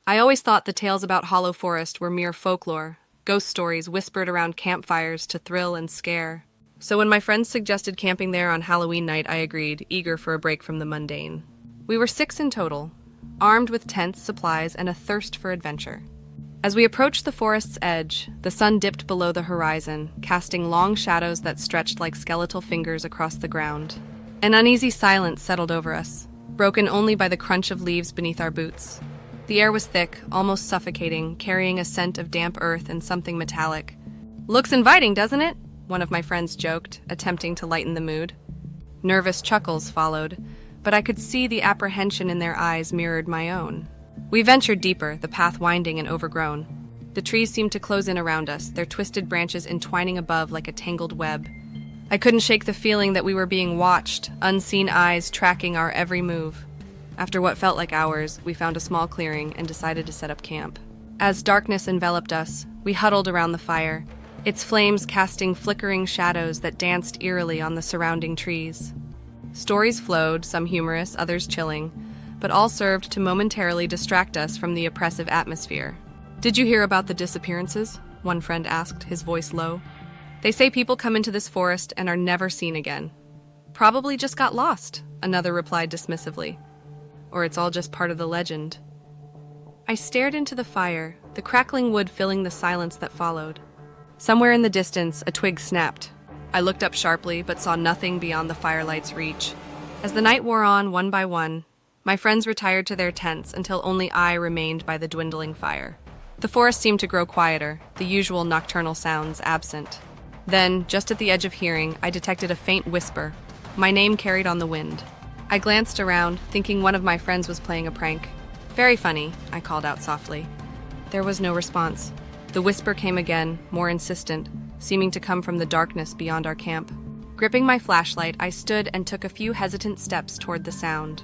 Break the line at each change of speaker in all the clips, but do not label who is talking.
I always thought the tales about Hollow Forest were mere folklore, ghost stories whispered around campfires to thrill and scare. So when my friends suggested camping there on Halloween night, I agreed, eager for a break from the mundane. We were 6 in total, armed with tents, supplies, and a thirst for adventure. As we approached the forest's edge, the sun dipped below the horizon, casting long shadows that stretched like skeletal fingers across the ground. An uneasy silence settled over us, broken only by the crunch of leaves beneath our boots. The air was thick, almost suffocating, carrying a scent of damp earth and something metallic. "Looks inviting, doesn't it?" one of my friends joked, attempting to lighten the mood. Nervous chuckles followed, but I could see the apprehension in their eyes mirrored my own. We ventured deeper, the path winding and overgrown. The trees seemed to close in around us, their twisted branches entwining above like a tangled web. I couldn't shake the feeling that we were being watched, unseen eyes tracking our every move. After what felt like hours, we found a small clearing and decided to set up camp. As darkness enveloped us, we huddled around the fire, its flames casting flickering shadows that danced eerily on the surrounding trees. Stories flowed, some humorous, others chilling, but all served to momentarily distract us from the oppressive atmosphere. "Did you hear about the disappearances?" one friend asked, his voice low. "They say people come into this forest and are never seen again." "Probably just got lost," another replied dismissively. "Or it's all just part of the legend." I stared into the fire, the crackling wood filling the silence that followed. Somewhere in the distance, a twig snapped. I looked up sharply, but saw nothing beyond the firelight's reach. As the night wore on, one by one, my friends retired to their tents until only I remained by the dwindling fire. The forest seemed to grow quieter, the usual nocturnal sounds absent. Then, just at the edge of hearing, I detected a faint whisper, my name carried on the wind. I glanced around, thinking one of my friends was playing a prank. "Very funny," I called out softly. There was no response. The whisper came again, more insistent, seeming to come from the darkness beyond our camp. Gripping my flashlight, I stood and took a few hesitant steps toward the sound.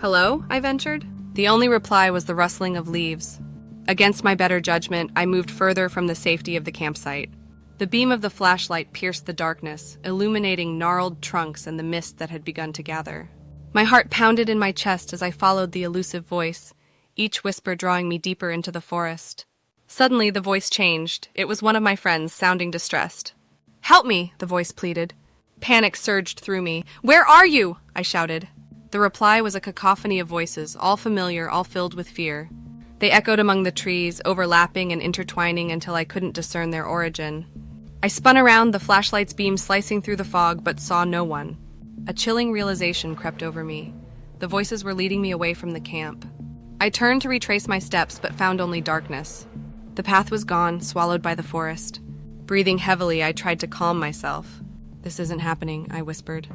"Hello?" I ventured. The only reply was the rustling of leaves. Against my better judgment, I moved further from the safety of the campsite. The beam of the flashlight pierced the darkness, illuminating gnarled trunks and the mist that had begun to gather. My heart pounded in my chest as I followed the elusive voice, each whisper drawing me deeper into the forest. Suddenly, the voice changed. It was one of my friends, sounding distressed. "Help me!" the voice pleaded. Panic surged through me. "Where are you?" I shouted. The reply was a cacophony of voices, all familiar, all filled with fear. They echoed among the trees, overlapping and intertwining until I couldn't discern their origin. I spun around, the flashlight's beam slicing through the fog, but saw no one. A chilling realization crept over me. The voices were leading me away from the camp. I turned to retrace my steps, but found only darkness. The path was gone, swallowed by the forest. Breathing heavily, I tried to calm myself. "This isn't happening," I whispered.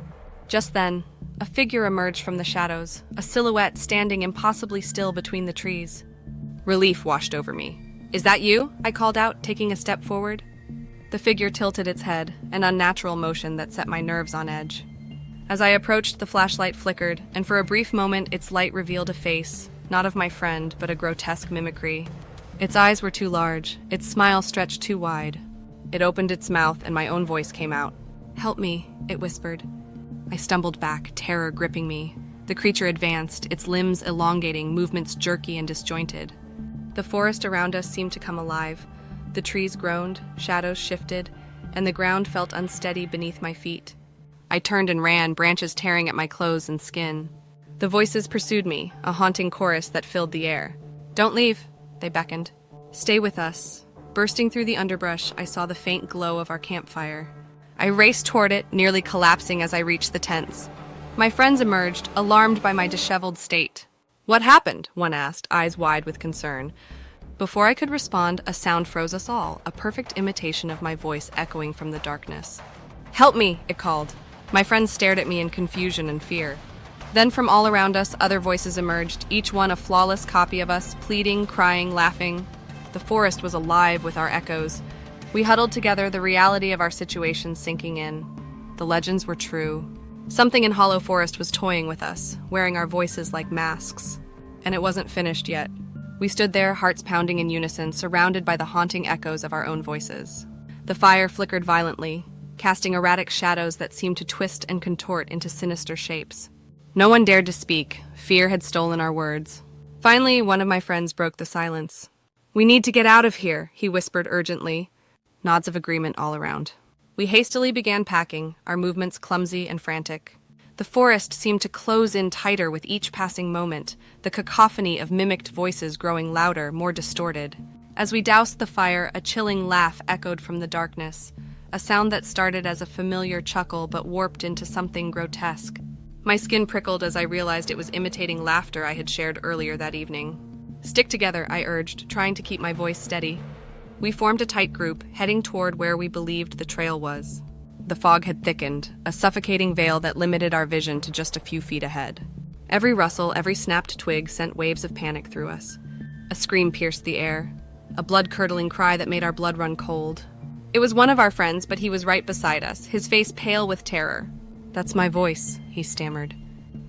Just then, a figure emerged from the shadows, a silhouette standing impossibly still between the trees. Relief washed over me. "Is that you?" I called out, taking a step forward. The figure tilted its head, an unnatural motion that set my nerves on edge. As I approached, the flashlight flickered, and for a brief moment its light revealed a face, not of my friend, but a grotesque mimicry. Its eyes were too large, its smile stretched too wide. It opened its mouth, and my own voice came out. "Help me," it whispered. I stumbled back, terror gripping me. The creature advanced, its limbs elongating, movements jerky and disjointed. The forest around us seemed to come alive. The trees groaned, shadows shifted, and the ground felt unsteady beneath my feet. I turned and ran, branches tearing at my clothes and skin. The voices pursued me, a haunting chorus that filled the air. "Don't leave," they beckoned. "Stay with us." Bursting through the underbrush, I saw the faint glow of our campfire. I raced toward it, nearly collapsing as I reached the tents. My friends emerged, alarmed by my disheveled state. "What happened?" one asked, eyes wide with concern. Before I could respond, a sound froze us all, a perfect imitation of my voice echoing from the darkness. "Help me!" it called. My friends stared at me in confusion and fear. Then from all around us, other voices emerged, each one a flawless copy of us, pleading, crying, laughing. The forest was alive with our echoes. We huddled together, the reality of our situation sinking in. The legends were true. Something in Hollow Forest was toying with us, wearing our voices like masks. And it wasn't finished yet. We stood there, hearts pounding in unison, surrounded by the haunting echoes of our own voices. The fire flickered violently, casting erratic shadows that seemed to twist and contort into sinister shapes. No one dared to speak. Fear had stolen our words. Finally, one of my friends broke the silence. "We need to get out of here," he whispered urgently. Nods of agreement all around. We hastily began packing, our movements clumsy and frantic. The forest seemed to close in tighter with each passing moment, the cacophony of mimicked voices growing louder, more distorted. As we doused the fire, a chilling laugh echoed from the darkness, a sound that started as a familiar chuckle but warped into something grotesque. My skin prickled as I realized it was imitating laughter I had shared earlier that evening. "Stick together," I urged, trying to keep my voice steady. We formed a tight group, heading toward where we believed the trail was. The fog had thickened, a suffocating veil that limited our vision to just a few feet ahead. Every rustle, every snapped twig sent waves of panic through us. A scream pierced the air, a blood-curdling cry that made our blood run cold. It was one of our friends, but he was right beside us, his face pale with terror. "That's my voice," he stammered.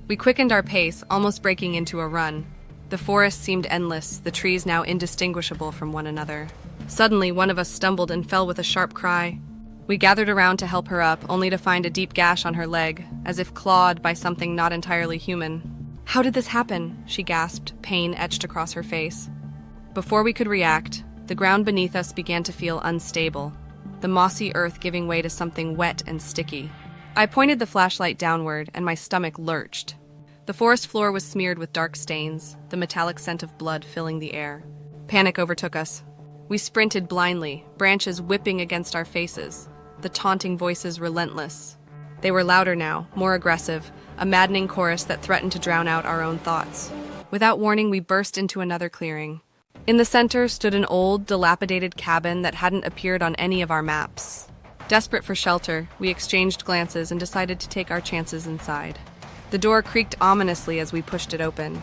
We quickened our pace, almost breaking into a run. The forest seemed endless, the trees now indistinguishable from one another. Suddenly, one of us stumbled and fell with a sharp cry. We gathered around to help her up, only to find a deep gash on her leg, as if clawed by something not entirely human. "How did this happen?" she gasped, pain etched across her face. Before we could react, the ground beneath us began to feel unstable, the mossy earth giving way to something wet and sticky. I pointed the flashlight downward, and my stomach lurched. The forest floor was smeared with dark stains, the metallic scent of blood filling the air. Panic overtook us. We sprinted blindly, branches whipping against our faces, the taunting voices relentless. They were louder now, more aggressive, a maddening chorus that threatened to drown out our own thoughts. Without warning, we burst into another clearing. In the center stood an old, dilapidated cabin that hadn't appeared on any of our maps. Desperate for shelter, we exchanged glances and decided to take our chances inside. The door creaked ominously as we pushed it open.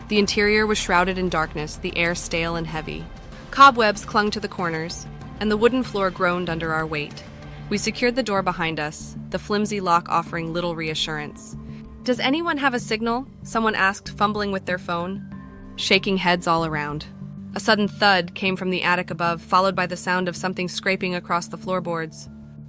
The interior was shrouded in darkness, the air stale and heavy. Cobwebs clung to the corners, and the wooden floor groaned under our weight. We secured the door behind us, the flimsy lock offering little reassurance. "Does anyone have a signal?" someone asked, fumbling with their phone. Shaking heads all around. A sudden thud came from the attic above, followed by the sound of something scraping across the floorboards.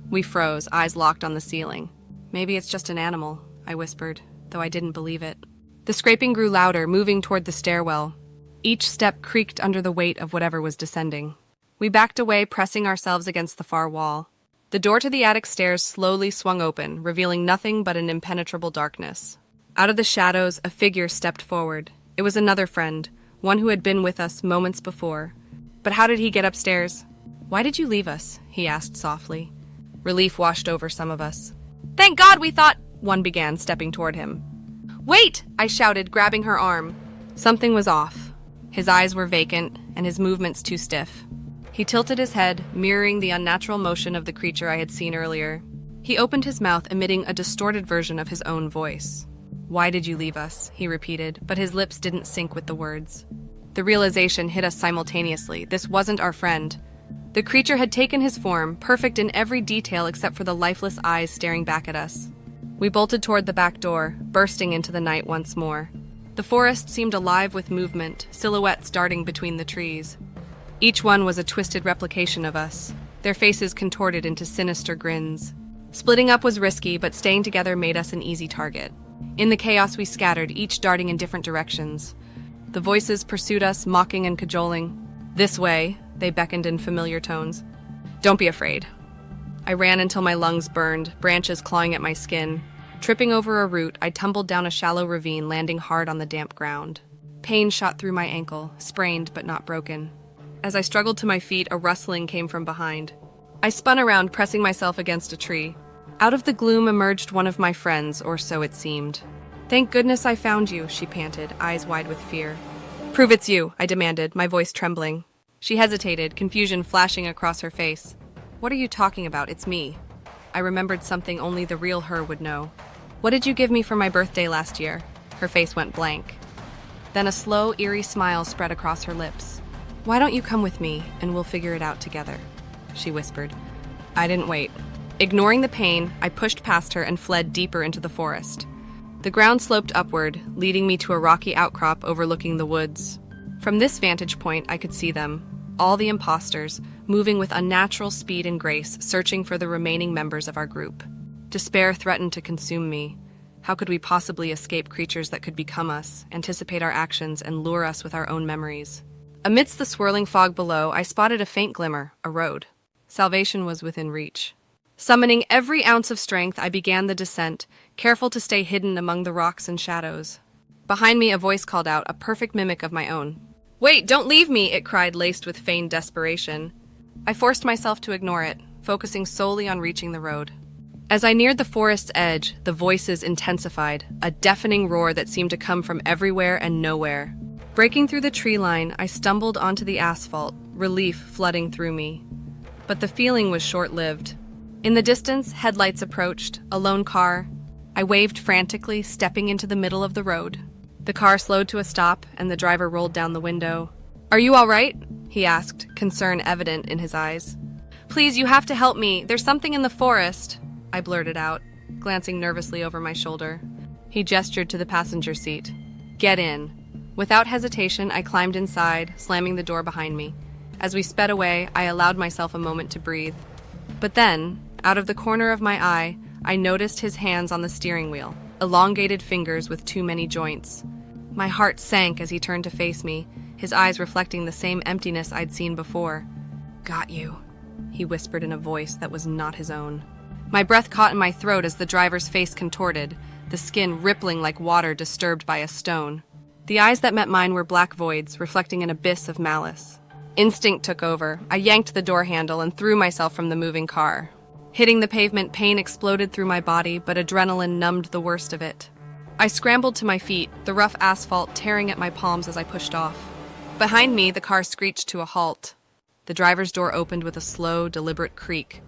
We froze, eyes locked on the ceiling. "Maybe it's just an animal," I whispered, though I didn't believe it. The scraping grew louder, moving toward the stairwell. Each step creaked under the weight of whatever was descending. We backed away, pressing ourselves against the far wall. The door to the attic stairs slowly swung open, revealing nothing but an impenetrable darkness. Out of the shadows, a figure stepped forward. It was another friend, one who had been with us moments before. But how did he get upstairs? "Why did you leave us?" he asked softly. Relief washed over some of us. "Thank God, we thought—" one began, stepping toward him. "Wait!" I shouted, grabbing her arm. Something was off. His eyes were vacant, and his movements too stiff. He tilted his head, mirroring the unnatural motion of the creature I had seen earlier. He opened his mouth, emitting a distorted version of his own voice. "Why did you leave us?" he repeated, but his lips didn't sync with the words. The realization hit us simultaneously. This wasn't our friend. The creature had taken his form, perfect in every detail except for the lifeless eyes staring back at us. We bolted toward the back door, bursting into the night once more. The forest seemed alive with movement, silhouettes darting between the trees. Each one was a twisted replication of us, their faces contorted into sinister grins. Splitting up was risky, but staying together made us an easy target. In the chaos we scattered, each darting in different directions. The voices pursued us, mocking and cajoling. "This way," they beckoned in familiar tones. "Don't be afraid." I ran until my lungs burned, branches clawing at my skin. Tripping over a root, I tumbled down a shallow ravine, landing hard on the damp ground. Pain shot through my ankle, sprained but not broken. As I struggled to my feet, a rustling came from behind. I spun around, pressing myself against a tree. Out of the gloom emerged one of my friends, or so it seemed. "Thank goodness I found you," she panted, eyes wide with fear. "Prove it's you," I demanded, my voice trembling. She hesitated, confusion flashing across her face. "What are you talking about? It's me." I remembered something only the real her would know. "What did you give me for my birthday last year?" Her face went blank. Then a slow, eerie smile spread across her lips. "Why don't you come with me, and we'll figure it out together," she whispered. I didn't wait. Ignoring the pain, I pushed past her and fled deeper into the forest. The ground sloped upward, leading me to a rocky outcrop overlooking the woods. From this vantage point, I could see them, all the imposters, moving with unnatural speed and grace, searching for the remaining members of our group. Despair threatened to consume me. How could we possibly escape creatures that could become us, anticipate our actions, and lure us with our own memories? Amidst the swirling fog below, I spotted a faint glimmer, a road. Salvation was within reach. Summoning every ounce of strength, I began the descent, careful to stay hidden among the rocks and shadows. Behind me, a voice called out, a perfect mimic of my own. "Wait, don't leave me!" it cried, laced with feigned desperation. I forced myself to ignore it, focusing solely on reaching the road. As I neared the forest's edge, the voices intensified, a deafening roar that seemed to come from everywhere and nowhere. Breaking through the tree line, I stumbled onto the asphalt, relief flooding through me. But the feeling was short-lived. In the distance, headlights approached, a lone car. I waved frantically, stepping into the middle of the road. The car slowed to a stop, and the driver rolled down the window. "Are you all right?" he asked, concern evident in his eyes. "Please, you have to help me. There's something in the forest," I blurted out, glancing nervously over my shoulder. He gestured to the passenger seat. "Get in." Without hesitation, I climbed inside, slamming the door behind me. As we sped away, I allowed myself a moment to breathe. But then, out of the corner of my eye, I noticed his hands on the steering wheel, elongated fingers with too many joints. My heart sank as he turned to face me, his eyes reflecting the same emptiness I'd seen before. "Got you," he whispered in a voice that was not his own. My breath caught in my throat as the driver's face contorted, the skin rippling like water disturbed by a stone. The eyes that met mine were black voids, reflecting an abyss of malice. Instinct took over. I yanked the door handle and threw myself from the moving car. Hitting the pavement, pain exploded through my body, but adrenaline numbed the worst of it. I scrambled to my feet, the rough asphalt tearing at my palms as I pushed off. Behind me, the car screeched to a halt. The driver's door opened with a slow, deliberate creak.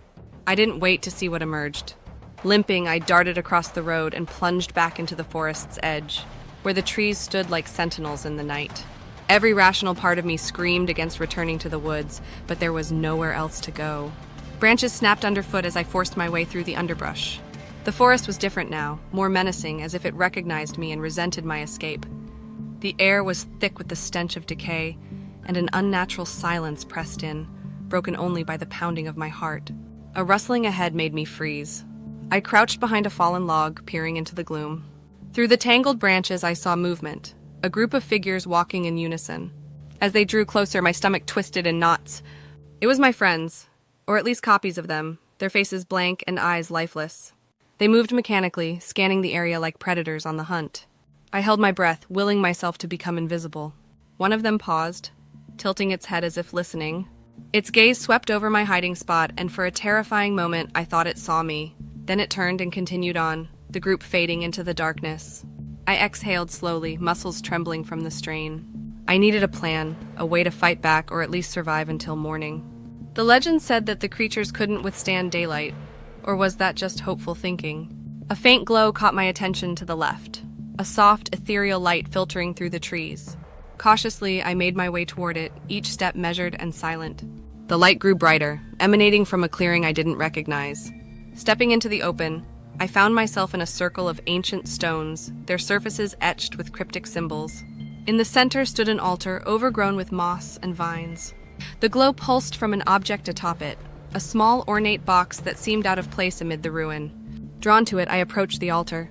I didn't wait to see what emerged. Limping, I darted across the road and plunged back into the forest's edge, where the trees stood like sentinels in the night. Every rational part of me screamed against returning to the woods, but there was nowhere else to go. Branches snapped underfoot as I forced my way through the underbrush. The forest was different now, more menacing, as if it recognized me and resented my escape. The air was thick with the stench of decay, and an unnatural silence pressed in, broken only by the pounding of my heart. A rustling ahead made me freeze. I crouched behind a fallen log, peering into the gloom. Through the tangled branches, I saw movement, a group of figures walking in unison. As they drew closer, my stomach twisted in knots. It was my friends, or at least copies of them, their faces blank and eyes lifeless. They moved mechanically, scanning the area like predators on the hunt. I held my breath, willing myself to become invisible. One of them paused, tilting its head as if listening. Its gaze swept over my hiding spot, and for a terrifying moment, I thought it saw me. Then it turned and continued on, the group fading into the darkness. I exhaled slowly, muscles trembling from the strain. I needed a plan, a way to fight back or at least survive until morning. The legend said that the creatures couldn't withstand daylight, or was that just hopeful thinking? A faint glow caught my attention to the left, a soft, ethereal light filtering through the trees. Cautiously, I made my way toward it, each step measured and silent. The light grew brighter, emanating from a clearing I didn't recognize. Stepping into the open, I found myself in a circle of ancient stones, their surfaces etched with cryptic symbols. In the center stood an altar overgrown with moss and vines. The glow pulsed from an object atop it, a small ornate box that seemed out of place amid the ruin. Drawn to it, I approached the altar.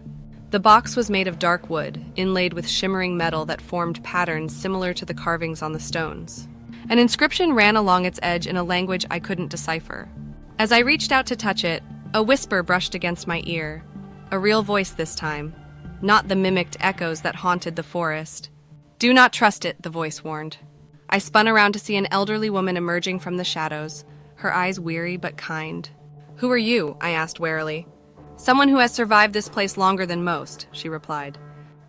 The box was made of dark wood, inlaid with shimmering metal that formed patterns similar to the carvings on the stones. An inscription ran along its edge in a language I couldn't decipher. As I reached out to touch it, a whisper brushed against my ear. A real voice this time, not the mimicked echoes that haunted the forest. "Do not trust it," the voice warned. I spun around to see an elderly woman emerging from the shadows, her eyes weary but kind. "Who are you?" I asked warily. "Someone who has survived this place longer than most," she replied.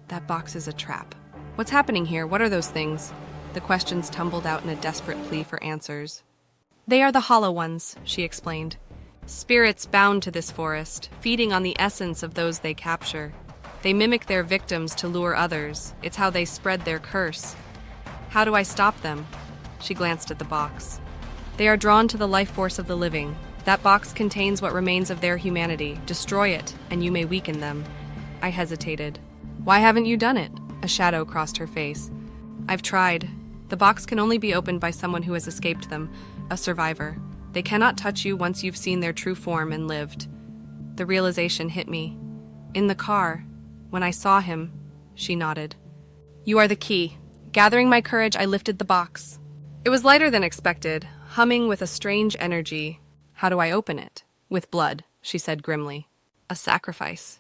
"That box is a trap. What's happening here? What are those things?" The questions tumbled out in a desperate plea for answers. "They are the hollow ones," she explained. "Spirits bound to this forest, feeding on the essence of those they capture. They mimic their victims to lure others. It's how they spread their curse." "How do I stop them?" She glanced at the box. "They are drawn to the life force of the living. That box contains what remains of their humanity. Destroy it, and you may weaken them." I hesitated. "Why haven't you done it?" A shadow crossed her face. "I've tried. The box can only be opened by someone who has escaped them, a survivor. They cannot touch you once you've seen their true form and lived." The realization hit me. In the car, When I saw him, she nodded. You are the key. Gathering my courage, I lifted the box. It was lighter than expected, humming with a strange energy. How do I open it? With blood, she said grimly. A sacrifice.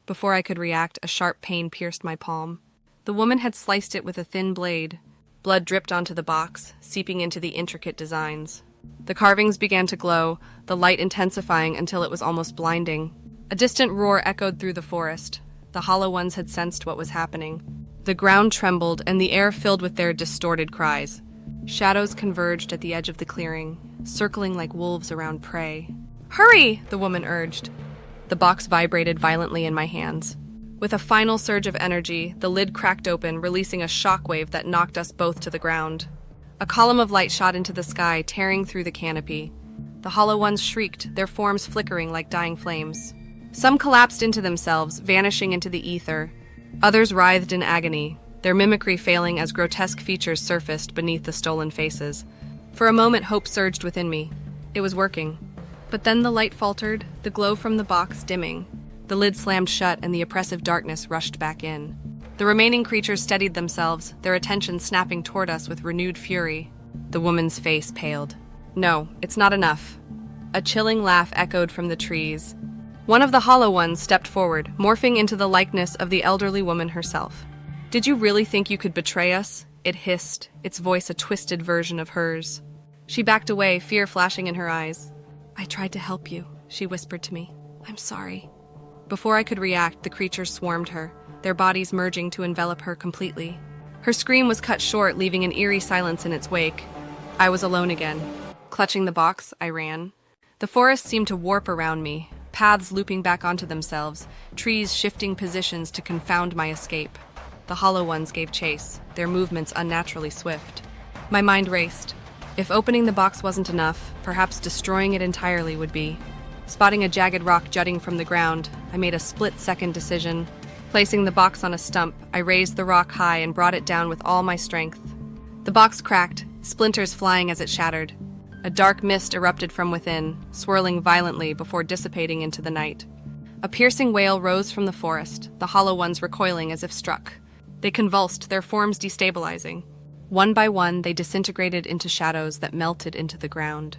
Before I could react, a sharp pain pierced my palm. The woman had sliced it with a thin blade. Blood dripped onto the box, seeping into the intricate designs. The carvings began to glow, the light intensifying until it was almost blinding. A distant roar echoed through the forest. The Hollow Ones had sensed what was happening. The ground trembled, and the air filled with their distorted cries. Shadows converged at the edge of the clearing, circling like wolves around prey. Hurry! The woman urged. The box vibrated violently in my hands. With a final surge of energy, the lid cracked open, releasing a shockwave that knocked us both to the ground. A column of light shot into the sky, tearing through the canopy. The Hollow Ones shrieked, their forms flickering like dying flames. Some collapsed into themselves, vanishing into the ether. Others writhed in agony, their mimicry failing as grotesque features surfaced beneath the stolen faces. For a moment, hope surged within me. It was working. But then the light faltered, the glow from the box dimming. The lid slammed shut and the oppressive darkness rushed back in. The remaining creatures steadied themselves, their attention snapping toward us with renewed fury. The woman's face paled. No, it's not enough. A chilling laugh echoed from the trees. One of the Hollow Ones stepped forward, morphing into the likeness of the elderly woman herself. Did you really think you could betray us? It hissed, its voice a twisted version of hers. She backed away, fear flashing in her eyes. I tried to help you, she whispered to me. I'm sorry. Before I could react, the creatures swarmed her, their bodies merging to envelop her completely. Her scream was cut short, leaving an eerie silence in its wake. I was alone again. Clutching the box, I ran. The forest seemed to warp around me, paths looping back onto themselves, trees shifting positions to confound my escape. The Hollow Ones gave chase, their movements unnaturally swift. My mind raced. If opening the box wasn't enough, perhaps destroying it entirely would be. Spotting a jagged rock jutting from the ground, I made a split-second decision. Placing the box on a stump, I raised the rock high and brought it down with all my strength. The box cracked, splinters flying as it shattered. A dark mist erupted from within, swirling violently before dissipating into the night. A piercing wail rose from the forest, the Hollow Ones recoiling as if struck. They convulsed, their forms destabilizing. One by one, they disintegrated into shadows that melted into the ground.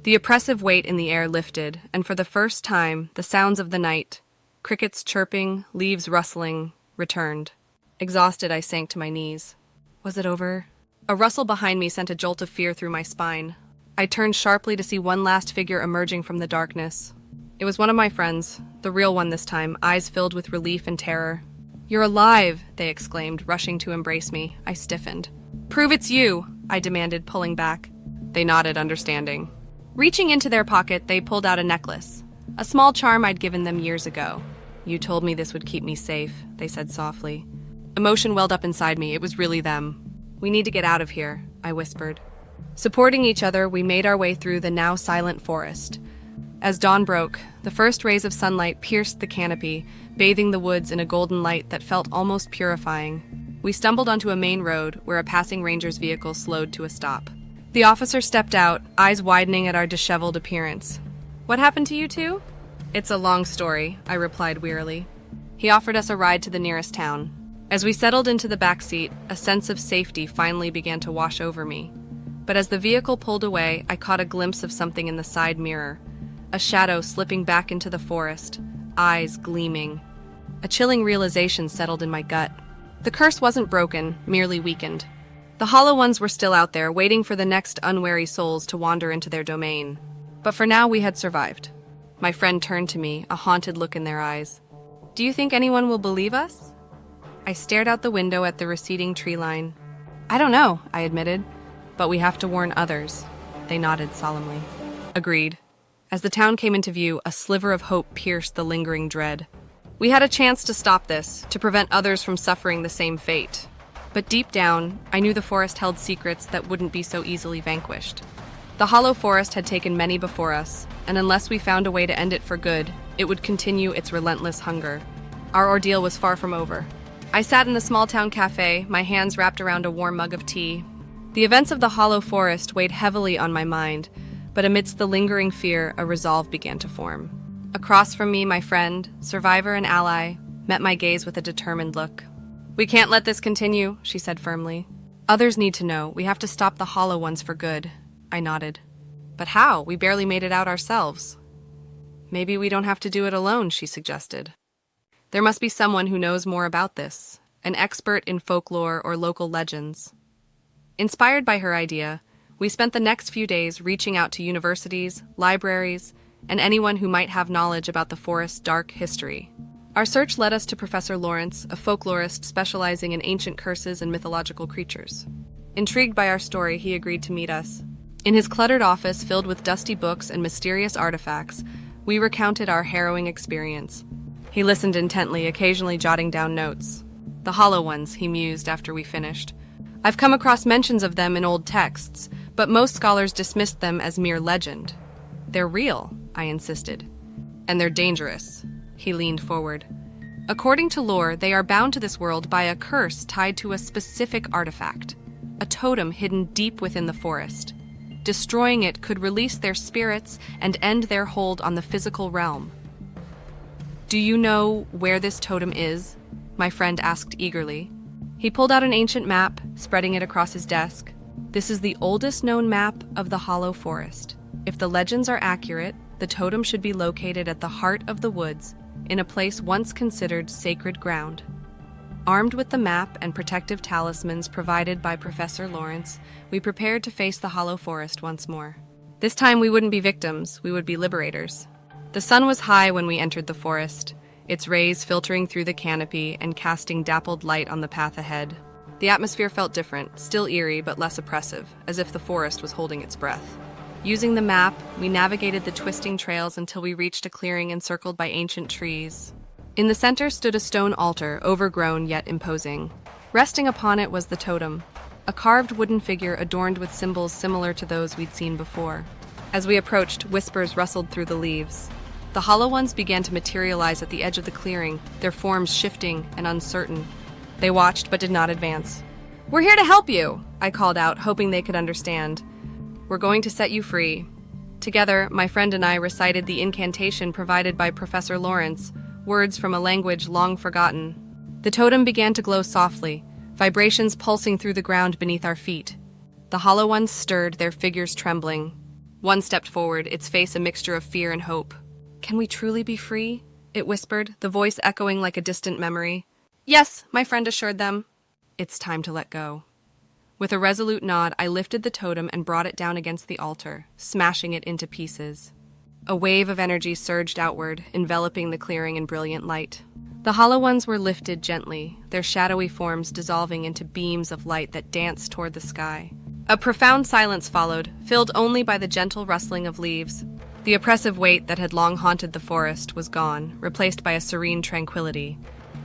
The oppressive weight in the air lifted, and for the first time, the sounds of the night, crickets chirping, leaves rustling, returned. Exhausted, I sank to my knees. Was it over? A rustle behind me sent a jolt of fear through my spine. I turned sharply to see one last figure emerging from the darkness. It was one of my friends, the real one this time, eyes filled with relief and terror. You're alive, they exclaimed, rushing to embrace me. I stiffened. Prove it's you, I demanded, pulling back. They nodded, understanding. Reaching into their pocket, they pulled out a necklace, a small charm I'd given them years ago. You told me this would keep me safe, they said softly. Emotion welled up inside me. It was really them. We need to get out of here, I whispered. Supporting each other, we made our way through the now silent forest. As dawn broke, the first rays of sunlight pierced the canopy, bathing the woods in a golden light that felt almost purifying. We stumbled onto a main road where a passing ranger's vehicle slowed to a stop. The officer stepped out, eyes widening at our disheveled appearance. What happened to you two? It's a long story, I replied wearily. He offered us a ride to the nearest town. As we settled into the back seat, a sense of safety finally began to wash over me. But as the vehicle pulled away, I caught a glimpse of something in the side mirror. A shadow slipping back into the forest, eyes gleaming. A chilling realization settled in my gut. The curse wasn't broken, merely weakened. The Hollow Ones were still out there, waiting for the next unwary souls to wander into their domain. But for now, we had survived. My friend turned to me, a haunted look in their eyes. Do you think anyone will believe us? I stared out the window at the receding tree line. I don't know, I admitted. But we have to warn others. They nodded solemnly. Agreed. As the town came into view, a sliver of hope pierced the lingering dread. We had a chance to stop this, to prevent others from suffering the same fate. But deep down, I knew the forest held secrets that wouldn't be so easily vanquished. The Hollow Forest had taken many before us, and unless we found a way to end it for good, it would continue its relentless hunger. Our ordeal was far from over. I sat in the small-town cafe, my hands wrapped around a warm mug of tea. The events of the Hollow Forest weighed heavily on my mind, but amidst the lingering fear, a resolve began to form. Across from me, my friend, survivor and ally, met my gaze with a determined look. "We can't let this continue," she said firmly. "Others need to know. We have to stop the hollow ones for good." I nodded. "But how? We barely made it out ourselves." "Maybe we don't have to do it alone," she suggested. "There must be someone who knows more about this, an expert in folklore or local legends." Inspired by her idea, we spent the next few days reaching out to universities, libraries, and anyone who might have knowledge about the forest's dark history. Our search led us to Professor Lawrence, a folklorist specializing in ancient curses and mythological creatures. Intrigued by our story, he agreed to meet us. In his cluttered office filled with dusty books and mysterious artifacts, we recounted our harrowing experience. He listened intently, occasionally jotting down notes. "The hollow ones," he mused after we finished. "I've come across mentions of them in old texts, but most scholars dismissed them as mere legend." "They're real," I insisted. "And they're dangerous." He leaned forward. "According to lore, they are bound to this world by a curse tied to a specific artifact, a totem hidden deep within the forest. Destroying it could release their spirits and end their hold on the physical realm." "Do you know where this totem is?" my friend asked eagerly. He pulled out an ancient map, spreading it across his desk. "This is the oldest known map of the Hollow Forest. If the legends are accurate, the totem should be located at the heart of the woods, in a place once considered sacred ground." Armed with the map and protective talismans provided by Professor Lawrence, we prepared to face the Hollow Forest once more. This time we wouldn't be victims, we would be liberators. The sun was high when we entered the forest, its rays filtering through the canopy and casting dappled light on the path ahead. The atmosphere felt different, still eerie but less oppressive, as if the forest was holding its breath. Using the map, we navigated the twisting trails until we reached a clearing encircled by ancient trees. In the center stood a stone altar, overgrown yet imposing. Resting upon it was the totem, a carved wooden figure adorned with symbols similar to those we'd seen before. As we approached, whispers rustled through the leaves. The hollow ones began to materialize at the edge of the clearing, their forms shifting and uncertain. They watched but did not advance. "We're here to help you," I called out, hoping they could understand. "We're going to set you free." Together, my friend and I recited the incantation provided by Professor Lawrence, words from a language long forgotten. The totem began to glow softly, vibrations pulsing through the ground beneath our feet. The hollow ones stirred, their figures trembling. One stepped forward, its face a mixture of fear and hope. "Can we truly be free?" it whispered, the voice echoing like a distant memory. "Yes," my friend assured them. "It's time to let go." With a resolute nod, I lifted the totem and brought it down against the altar, smashing it into pieces. A wave of energy surged outward, enveloping the clearing in brilliant light. The hollow ones were lifted gently, their shadowy forms dissolving into beams of light that danced toward the sky. A profound silence followed, filled only by the gentle rustling of leaves. The oppressive weight that had long haunted the forest was gone, replaced by a serene tranquility.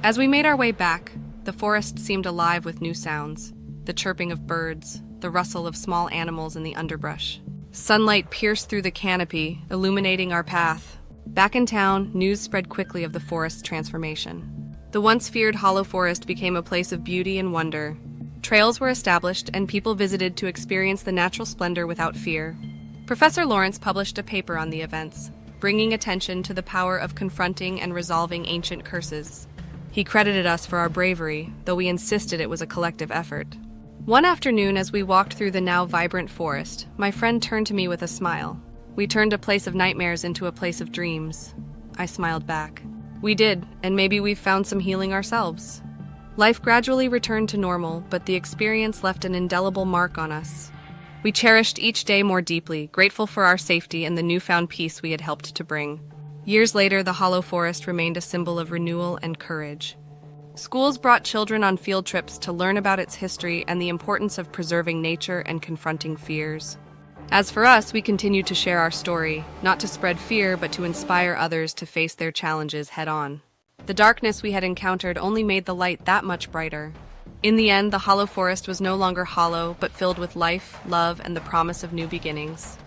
As we made our way back, the forest seemed alive with new sounds, the chirping of birds, the rustle of small animals in the underbrush. Sunlight pierced through the canopy, illuminating our path. Back in town, news spread quickly of the forest's transformation. The once feared hollow forest became a place of beauty and wonder. Trails were established, and people visited to experience the natural splendor without fear. Professor Lawrence published a paper on the events, bringing attention to the power of confronting and resolving ancient curses. He credited us for our bravery, though we insisted it was a collective effort. One afternoon, as we walked through the now vibrant forest, my friend turned to me with a smile. "We turned a place of nightmares into a place of dreams." I smiled back. "We did, and maybe we've found some healing ourselves." Life gradually returned to normal, but the experience left an indelible mark on us. We cherished each day more deeply, grateful for our safety and the newfound peace we had helped to bring. Years later, the Hollow Forest remained a symbol of renewal and courage. Schools brought children on field trips to learn about its history and the importance of preserving nature and confronting fears. As for us, we continued to share our story, not to spread fear, but to inspire others to face their challenges head-on. The darkness we had encountered only made the light that much brighter. In the end, the Hollow Forest was no longer hollow, but filled with life, love, and the promise of new beginnings.